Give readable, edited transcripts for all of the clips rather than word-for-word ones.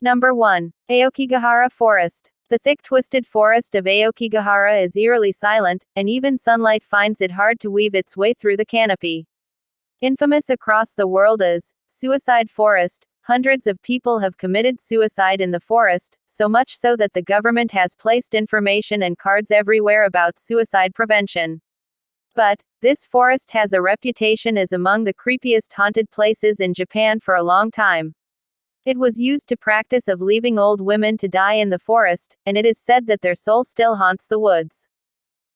Number 1. Aokigahara Forest. The thick twisted forest of Aokigahara is eerily silent, and even sunlight finds it hard to weave its way through the canopy. Infamous across the world as Suicide Forest, hundreds of people have committed suicide in the forest, so much so that the government has placed information and cards everywhere about suicide prevention. But, this forest has a reputation as among the creepiest haunted places in Japan for a long time. It was used to practice of leaving old women to die in the forest, and it is said that their soul still haunts the woods.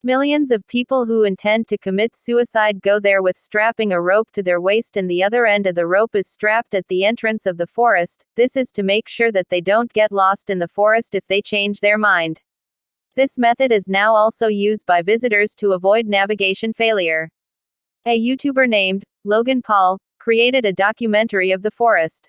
Millions of people who intend to commit suicide go there with strapping a rope to their waist, and the other end of the rope is strapped at the entrance of the forest. This is to make sure that they don't get lost in the forest if they change their mind. This method is now also used by visitors to avoid navigation failure. A YouTuber named Logan Paul created a documentary of the forest.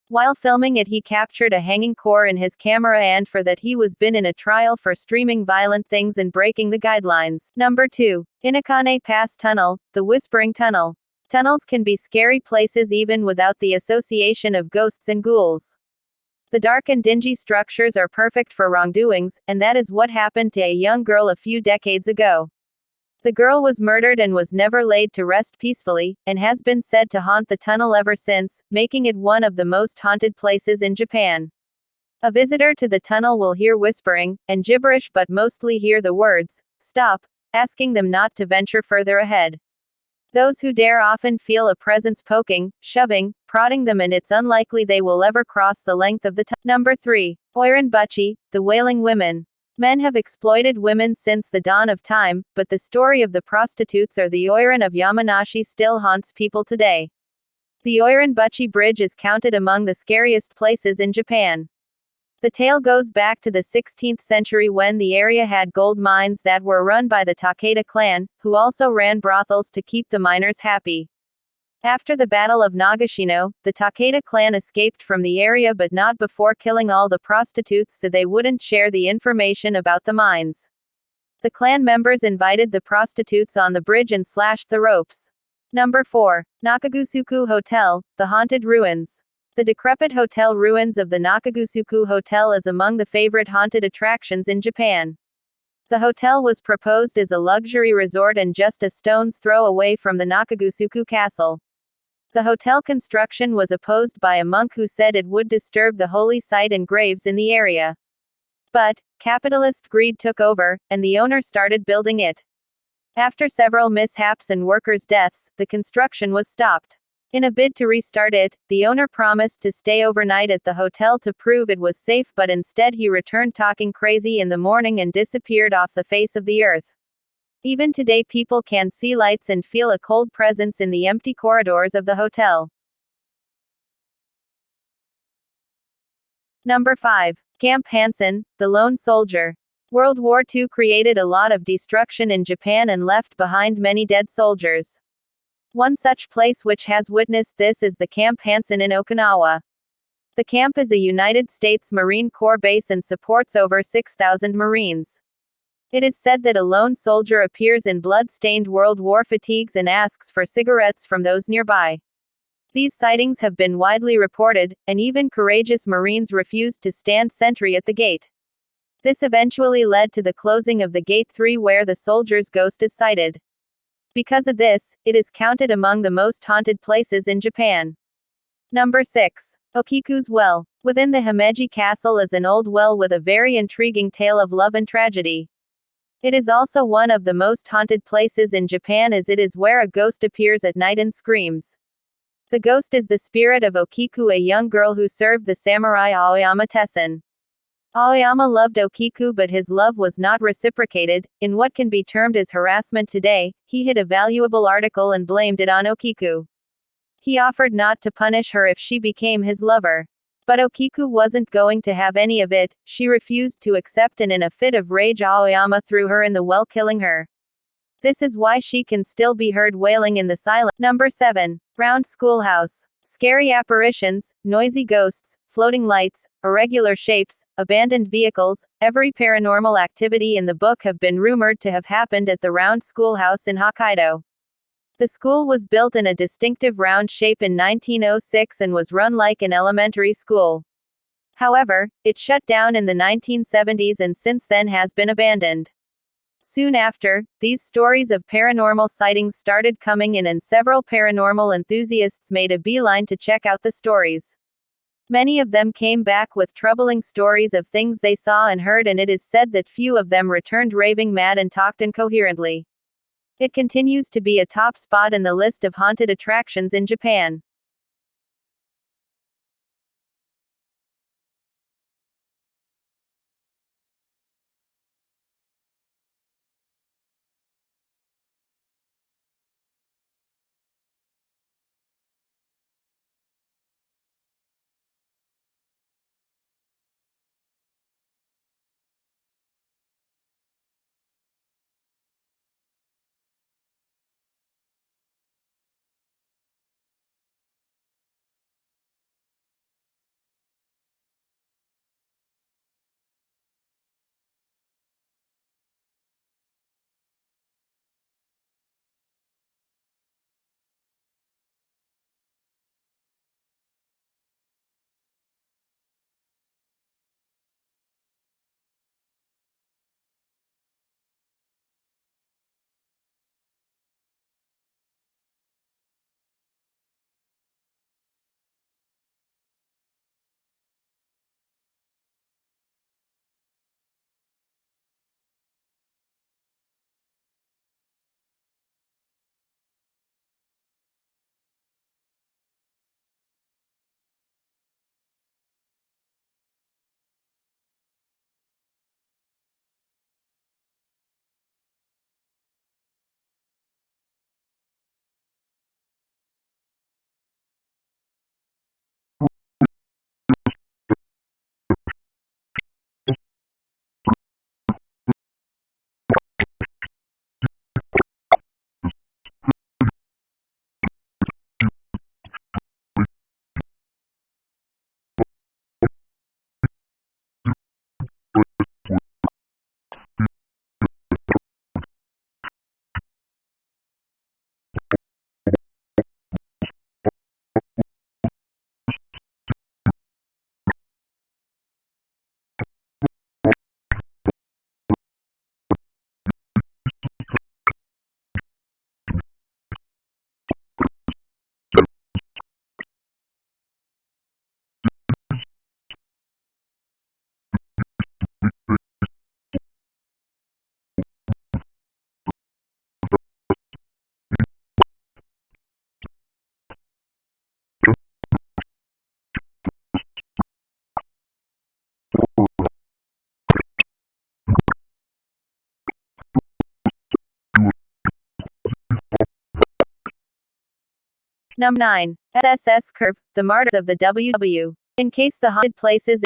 While filming it, he captured a hanging core in his camera, and for that he was been in a trial for streaming violent things and breaking the guidelines. Number 2. Inokane Pass Tunnel, the Whispering Tunnel. Tunnels can be scary places even without the association of ghosts and ghouls. The dark and dingy structures are perfect for wrongdoings, and that is what happened to a young girl a few decades ago. The girl was murdered and was never laid to rest peacefully, and has been said to haunt the tunnel ever since, making it one of the most haunted places in Japan. A visitor to the tunnel will hear whispering and gibberish, but mostly hear the words, "Stop," asking them not to venture further ahead. Those who dare often feel a presence poking, shoving, prodding them, and it's unlikely they will ever cross the length of the tunnel. Number 3. Oiran Buchi, the Wailing Women. Men have exploited women since the dawn of time, but the story of the prostitutes or the Oiran of Yamanashi still haunts people today. The Oiran Buchi Bridge is counted among the scariest places in Japan. The tale goes back to the 16th century when the area had gold mines that were run by the Takeda clan, who also ran brothels to keep the miners happy. After the Battle of Nagashino, the Takeda clan escaped from the area, but not before killing all the prostitutes so they wouldn't share the information about the mines. The clan members invited the prostitutes on the bridge and slashed the ropes. Number 4. Nakagusuku Hotel, the Haunted Ruins. The decrepit hotel ruins of the Nakagusuku Hotel is among the favorite haunted attractions in Japan. The hotel was proposed as a luxury resort and just a stone's throw away from the Nakagusuku Castle. The hotel construction was opposed by a monk who said it would disturb the holy site and graves in the area. But, capitalist greed took over, and the owner started building it. After several mishaps and workers' deaths, the construction was stopped. In a bid to restart it, the owner promised to stay overnight at the hotel to prove it was safe, but instead he returned talking crazy in the morning and disappeared off the face of the earth. Even today people can see lights and feel a cold presence in the empty corridors of the hotel. Number 5. Camp Hansen, the Lone Soldier. World War II created a lot of destruction in Japan and left behind many dead soldiers. One such place which has witnessed this is the Camp Hansen in Okinawa. The camp is a United States Marine Corps base and supports over 6,000 Marines. It is said that a lone soldier appears in blood-stained World War fatigues and asks for cigarettes from those nearby. These sightings have been widely reported, and even courageous Marines refused to stand sentry at the gate. This eventually led to the closing of the Gate 3 where the soldier's ghost is sighted. Because of this, it is counted among the most haunted places in Japan. Number 6. Okiku's Well. Within the Himeji Castle is an old well with a very intriguing tale of love and tragedy. It is also one of the most haunted places in Japan as it is where a ghost appears at night and screams. The ghost is the spirit of Okiku, a young girl who served the samurai Aoyama Tessen. Aoyama loved Okiku, but his love was not reciprocated. In what can be termed as harassment today, he hid a valuable article and blamed it on Okiku. He offered not to punish her if she became his lover. But Okiku wasn't going to have any of it. She refused to accept, and in a fit of rage Aoyama threw her in the well, killing her. This is why she can still be heard wailing in the silence. Number 7. Round Schoolhouse. Scary apparitions, noisy ghosts, floating lights, irregular shapes, abandoned vehicles, every paranormal activity in the book have been rumored to have happened at the Round Schoolhouse in Hokkaido. The school was built in a distinctive round shape in 1906 and was run like an elementary school. However, it shut down in the 1970s and since then has been abandoned. Soon after, these stories of paranormal sightings started coming in, and several paranormal enthusiasts made a beeline to check out the stories. Many of them came back with troubling stories of things they saw and heard, and it is said that few of them returned raving mad and talked incoherently. It continues to be a top spot in the list of haunted attractions in Japan. Number 9. SSS Curve, The Martyrs of the WW. In case the haunted place is